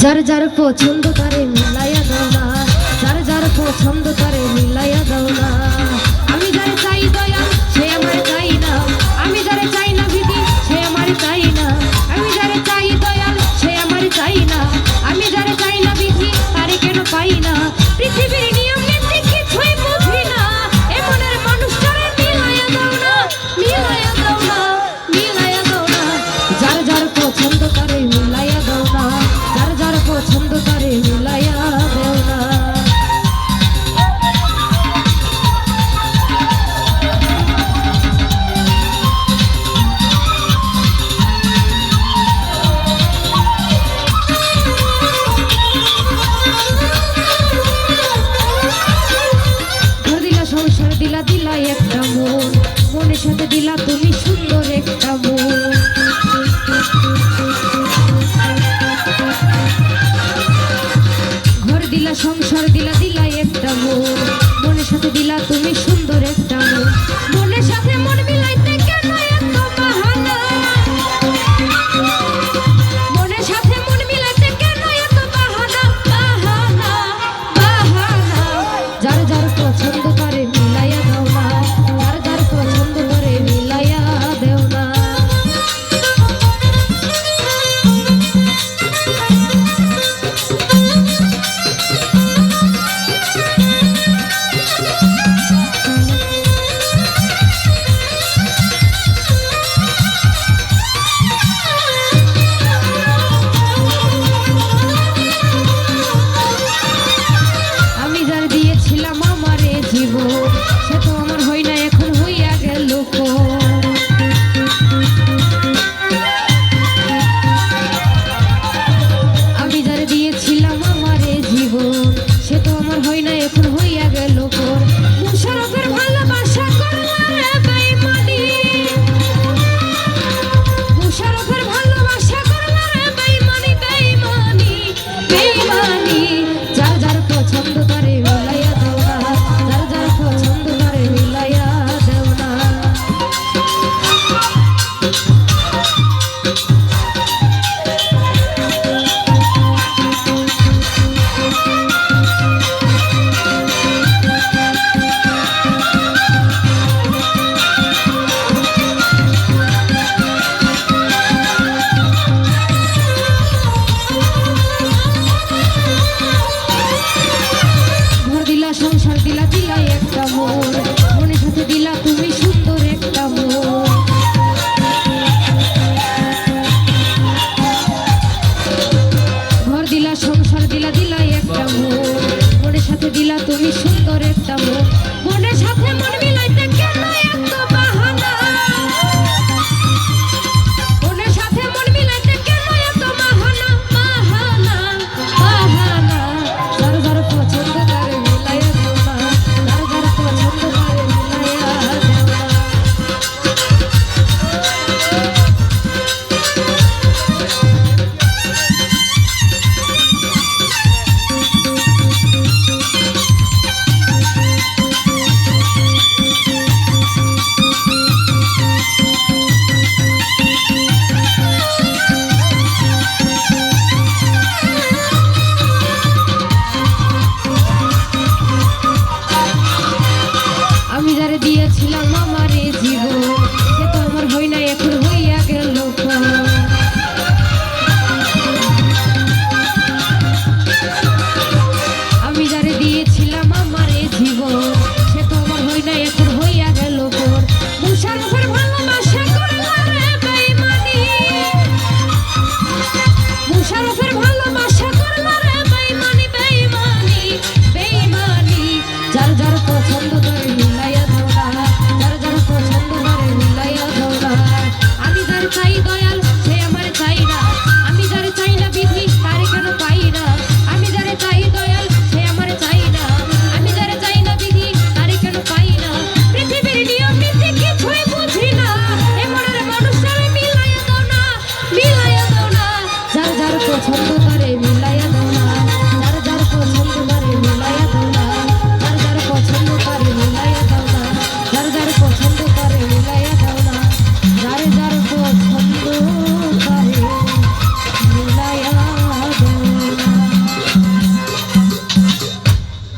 যার যার পছন্দ তারে মিলাইয়া দাও না, যার যার পছন্দ তারে মিলাইয়া দাও না। আমি যারে চাই দয়া সে আমার চাই না, আমি যারে চাই না বিধি সে আমার চাই না। আমি যারে চাই দয়াল সে আমার চাই না, আমি যারে চাই না বিধি তারে কেন পাই না। পৃথিবীর নিয়ম নীতি কিছুই বুঝি না, এমনের মানুষটারে মিলাইয়া দাও না, মিলাইয়া দাও না, মিলাইয়া দাও না। যার যার পছন্দ তারে মিলাইয়া দাও না, যার যার পছন্দ তারে মিলাইয়া দেও না। সংসার দিলা দিলা একটা মন, মনের সাথে দিলা তুমি সুন্দর একটা মন। ঘর দিলা সংসার দিলা দিলা একটা মন, মনের সাথে দিলা তুমি সুন্দর একটা মন। মনের সাথে মন মিলাইতে কেন এত বাহানা, মনের সাথে মন মিলাইতে কেন এত বাহানা, বাহানা, বাহানা। যার যার পছন্দ করে মিলাইয়া দাও না, যার যার পছন্দ করে মিলাইয়া দেও না। আমি যার দিয়েছিলাম আমারে জীবন, সে তো আমার হয় না এখন হইয়া গেল পর। আমি যার দিয়েছিলাম আমারে জীবন, সে তো আমার হয় না এখন হইয়া গেল পর। মুশারফের ভালোবাসা করলা রে বেঈমানি, মুশারফের ভালোবাসা করলা রে বেঈমানি, বেঈমানি, বেঈমানি। যার যার পছন্দ তারে মিলাইয়া দাও না, যার যার পছন্দ তারে মিলাইয়া দেও না। ঘর দিলা সংসার দিলা দিলা একটা মন, মনের সাথে দিলা তুমি সুন্দর একটা মন। ঘর দিলা সংসার দিলা দিলা একটা মন, মনের সাথে দিলা তুমি সুন্দর একটা মন।